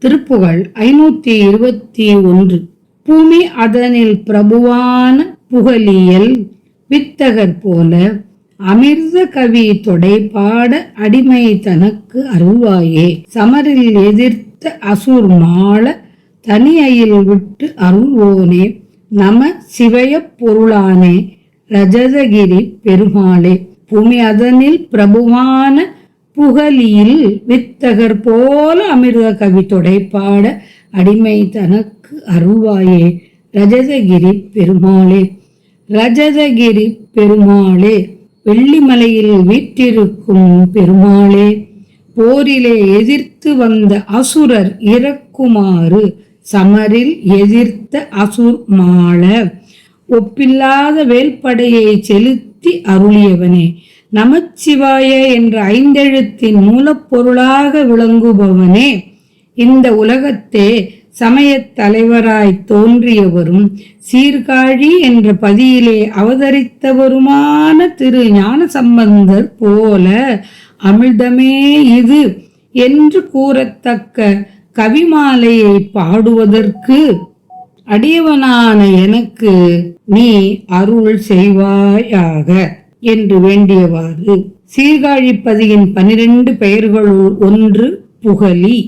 திருப்புகழ் 521. பூமி அதனில் பிரபுவான புகழியல் வித்தகர் போல அமிர்த கவி தொடைபாட அடிமை தனக்கு அருள்வாயே. சமரில் எதிர்த்த அசுர் மாள தனியில் விட்டு அருள்வோனே. நம சிவய பொருளானே ரஜதகிரி பெருமாளே. பூமி அதனில் பிரபுவான புகழியில் வித்தகர் போல அமிர்த கவி தொடைப்பாட அடிமை தனக்கு அருள்வாயே. ரஜதகிரி பெருமாளே. ரஜதகிரி பெருமாளே, வெள்ளிமலையில் வீற்றிருக்கும் பெருமாளே. போரிலே எதிர்த்து வந்த அசுரர் இறக்குமாறு சமரில் எதிர்த்த அசுர் மாள ஒப்பில்லாத வேல்படையை செலுத்தி அருளியவனே. நமச்சிவாய என்ற 5 எழுத்தின் மூலப்பொருளாக விளங்குபவனே. இந்த உலகத்தே சமயத் தலைவராய் தோன்றியவரும் சீர்காழி என்ற பதியிலே அவதரித்தவருமான திரு ஞானசம்பந்தர் போல அமிழ்தமே இது என்று கூறத்தக்க கவிமாலையை பாடுவதற்கு அடியவனான எனக்கு நீ அருள் செய்வாயாக என்று வேண்டியவாறு சீர்காழி பதியின் 12 பெயர்களுள் ஒன்று புகழி.